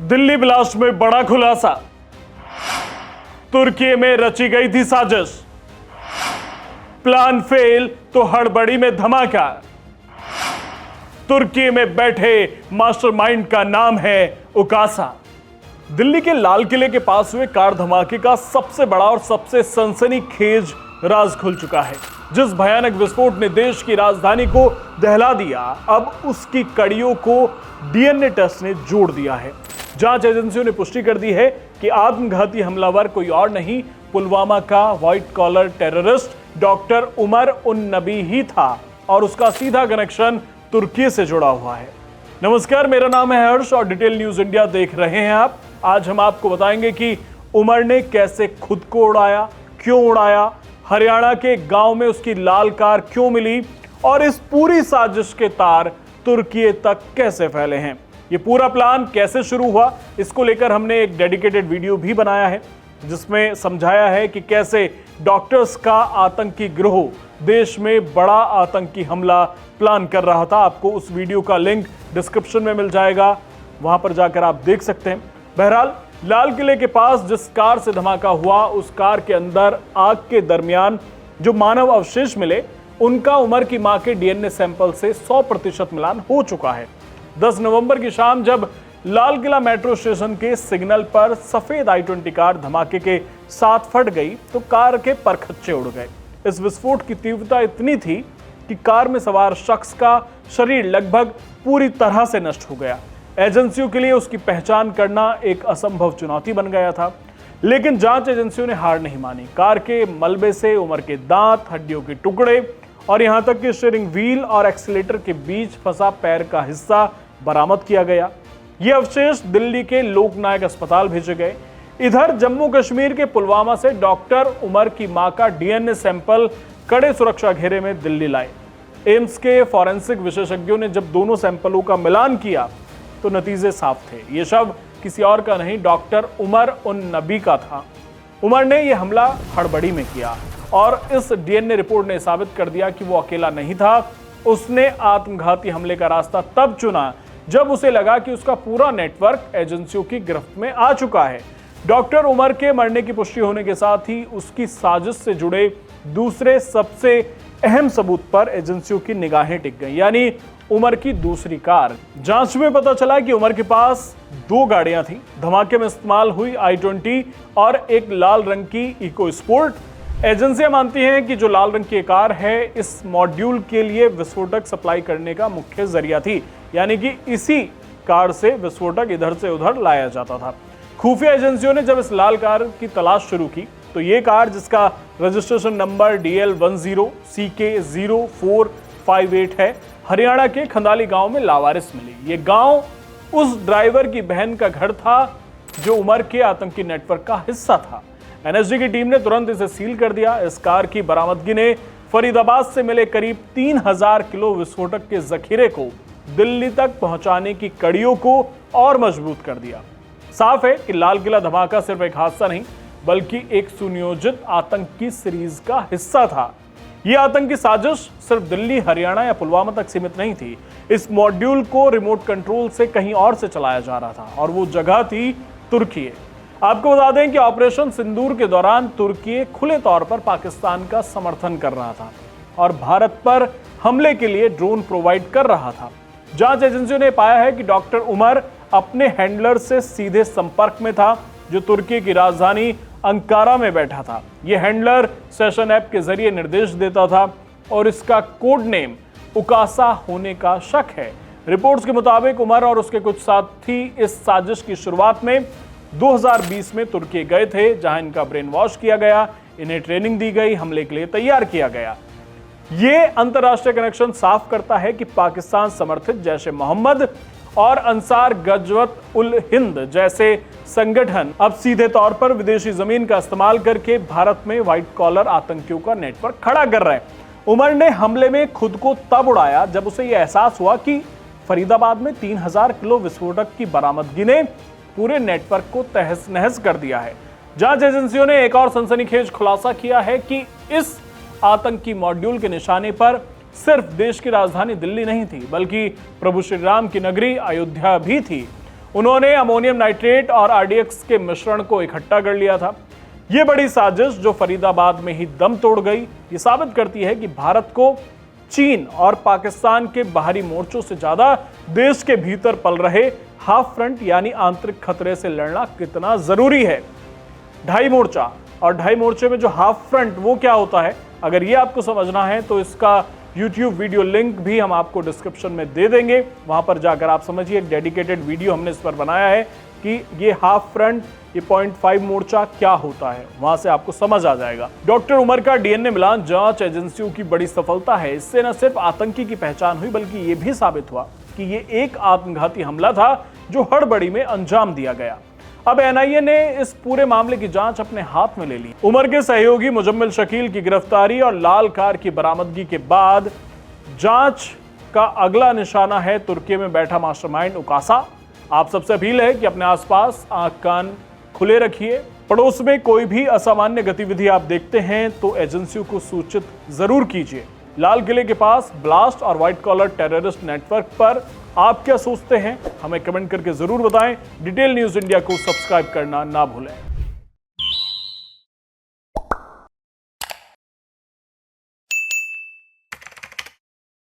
Delhi blast में बड़ा खुलासा। तुर्की में रची गई थी साजिश, प्लान फेल तो हड़बड़ी में धमाका। तुर्की में बैठे मास्टरमाइंड का नाम है उकासा। दिल्ली के लाल किले के पास हुए कार धमाके का सबसे बड़ा और सबसे सनसनीखेज राज खुल चुका है। जिस भयानक विस्फोट ने देश की राजधानी को दहला दिया, अब उसकी कड़ियों को डीएनए टेस्ट ने जोड़ दिया है। जांच एजेंसियों ने पुष्टि कर दी है कि आत्मघाती हमलावर कोई और नहीं, पुलवामा का white collar terrorist doctor Umar un Nabi ही था और उसका सीधा कनेक्शन तुर्की से जुड़ा हुआ है। नमस्कार, मेरा नाम है हर्ष और डिटेल न्यूज इंडिया देख रहे हैं आप। आज हम आपको बताएंगे कि उमर ने कैसे खुद को उड़ाया, क्यों उड़ाया, हरियाणा के गांव में उसकी लाल कार क्यों मिली और इस पूरी साजिश के तार तुर्की तक कैसे फैले हैं। ये पूरा प्लान कैसे शुरू हुआ, इसको लेकर हमने एक डेडिकेटेड वीडियो भी बनाया है जिसमें समझाया है कि कैसे डॉक्टर्स का आतंकी गिरोह देश में बड़ा आतंकी हमला प्लान कर रहा था। आपको उस वीडियो का लिंक डिस्क्रिप्शन में मिल जाएगा, वहां पर जाकर आप देख सकते हैं। बहरहाल, लाल किले के पास जिस कार से धमाका हुआ, उस कार के अंदर आग के दरमियान जो मानव अवशेष मिले, उनका उमर की मां के डीएनए सैंपल से 100% मिलान हो चुका है। 10 नवंबर की शाम जब लाल किला मेट्रो स्टेशन के सिग्नल पर सफेद i20 कार धमाके के साथ फट गई तो कार के परखच्चे उड़ गए। इस विस्फोट की तीव्रता इतनी थी कि कार में सवार शख्स का शरीर लगभग पूरी तरह से नष्ट हो गया। एजेंसियों के लिए उसकी पहचान करना एक असंभव चुनौती बन गया था, लेकिन जांच एजेंसियों ने हार नहीं मानी। कार के मलबे से उमर के दांत, हड्डियों के टुकड़े और यहां तक कि स्टीयरिंग व्हील और एक्सीलेटर के बीच फंसा पैर का हिस्सा बरामद किया गया। ये अवशेष दिल्ली के लोकनायक अस्पताल भेजे गए। इधर जम्मू कश्मीर के पुलवामा से डॉक्टर उमर की मां का डीएनए सैंपल कड़े सुरक्षा घेरे में दिल्ली लाए। एम्स के फॉरेंसिक विशेषज्ञों ने जब दोनों सैंपलों का मिलान किया तो नतीजे साफ थे। ये शव किसी और का नहीं, डॉक्टर उमर उन नबी का था। उमर ने यह हमला हड़बड़ी में किया और इस डीएनए रिपोर्ट ने साबित कर दिया कि वो अकेला नहीं था। उसने आत्मघाती हमले का रास्ता तब चुना जब उसे लगा कि उसका पूरा नेटवर्क एजेंसियों की गिरफ्त में आ चुका है। डॉक्टर उमर के मरने की पुष्टि होने के साथ ही उसकी साजिश से जुड़े दूसरे सबसे अहम सबूत पर एजेंसियों की निगाहें टिक गई, यानी उमर की दूसरी कार। जांच में पता चला कि उमर के पास 2 गाड़ियां थीं। धमाके में इस्तेमाल हुई i20 और एक लाल रंग की इको स्पोर्ट। एजेंसियां मानती हैं कि जो लाल रंग की कार है, इस मॉड्यूल के लिए विस्फोटक सप्लाई करने का मुख्य जरिया थी, यानी कि इसी कार से विस्फोटक इधर से उधर लाया जाता था। खुफिया एजेंसियों ने जब इस लाल कार की तलाश शुरू की तो ये कार, जिसका रजिस्ट्रेशन नंबर DL10CK0458 है, हरियाणा के खंदाली गांव में लावारिस मिली। ये गांव उस ड्राइवर की बहन का घर था जो उमर के आतंकी नेटवर्क का हिस्सा था। एनएसजी की टीम ने तुरंत इसे सील कर दिया। इस कार की बरामदगी ने फरीदाबाद से मिले करीब 3000 किलो विस्फोटक के जखीरे को दिल्ली तक पहुंचाने की कड़ियों को और मजबूत कर दिया। साफ है कि लाल किला धमाका सिर्फ एक हादसा नहीं, बल्कि एक सुनियोजित आतंकी सीरीज का हिस्सा था। यह आतंकी साजिश सिर्फ दिल्ली, हरियाणा या पुलवामा तक सीमित नहीं थी। इस मॉड्यूल को रिमोट कंट्रोल से कहीं और से चलाया जा रहा था और वो जगह थी तुर्की। आपको बता दें कि ऑपरेशन सिंदूर के दौरान तुर्की खुले तौर पर पाकिस्तान का समर्थन कर रहा था और भारत पर हमले के लिए ड्रोन प्रोवाइड कर रहा था। जांच एजेंसियों ने पाया है कि डॉक्टर उमर अपने हैंडलर से सीधे संपर्क में था, जो तुर्की की राजधानी अंकारा में बैठा था। यह हैंडलर सेशन ऐप के जरिए निर्देश देता था और इसका कोड नेम उकासा होने का शक है। रिपोर्ट्स के मुताबिक उमर और उसके कुछ साथी इस साजिश की शुरुआत में 2020 में तुर्की गए थे, जहां इनका ब्रेन वॉश किया गया, इन्हें ट्रेनिंग दी गई, हमले के लिए तैयार किया गया। ये अंतर्राष्ट्रीय कनेक्शन साफ करता है कि पाकिस्तान समर्थित जैश ए मोहम्मद और अंसार गजवत उल हिंद जैसे संगठन अब सीधे तौर पर विदेशी जमीन का इस्तेमाल करके भारत में व्हाइट कॉलर आतंकियों का नेटवर्क खड़ा कर रहे हैं। उमर ने हमले में खुद को तब उड़ाया जब उसे यह एहसास हुआ कि फरीदाबाद में 3000 किलो विस्फोटक की बरामदगी ने पूरे नेटवर्क को तहस नहस कर दिया है। जांच एजेंसियों ने एक और सनसनीखेज खुलासा किया है कि इस आतंकी मॉड्यूल के निशाने पर सिर्फ देश की राजधानी दिल्ली नहीं थी, बल्कि प्रभु श्री राम की नगरी अयोध्या भी थी। उन्होंने अमोनियम नाइट्रेट और आरडीएक्स के मिश्रण को इकट्ठा कर लिया था। यह बड़ी साजिश जो फरीदाबाद में ही दम तोड़ गई, ये साबित करती है कि भारत को चीन और पाकिस्तान के बाहरी मोर्चों से ज्यादा देश के भीतर पल रहे हाफ फ्रंट यानी आंतरिक खतरे से लड़ना कितना जरूरी है। ढाई मोर्चा और ढाई मोर्चे में जो हाफ फ्रंट वो क्या होता है, अगर ये आपको समझना है तो इसका YouTube वीडियो लिंक भी हम आपको डिस्क्रिप्शन में दे देंगे, वहां पर जाकर आप समझिए। एक डेडिकेटेड वीडियो हमने इस पर बनाया है कि ये हाफ फ्रंट, ये 0.5 मोर्चा क्या होता है, वहां से आपको समझ आ जाएगा। डॉक्टर उमर का डीएनए मिलान जांच एजेंसियों की बड़ी सफलता है। इससे न सिर्फ आतंकी की पहचान हुई बल्कि ये भी साबित हुआ कि ये एक आत्मघाती हमला था जो हड़बड़ी में अंजाम दिया गया। अब एनआईए ने इस पूरे मामले की जांच अपने हाथ में ले ली। उमर के सहयोगी मुजम्मिल शकील की गिरफ्तारी और लाल कार की बरामदगी के बाद जांच का अगला निशाना है तुर्की में बैठा मास्टरमाइंड उकासा। आप सबसे अपील है कि अपने आसपास आंख कान खुले रखिए। पड़ोस में कोई भी असामान्य गतिविधि आप देखते हैं तो एजेंसियों को सूचित जरूर कीजिए। लाल किले के पास ब्लास्ट और व्हाइट कॉलर टेररिस्ट नेटवर्क पर आप क्या सोचते हैं, हमें कमेंट करके जरूर बताएं। डिटेल न्यूज इंडिया को सब्सक्राइब करना ना भूलें।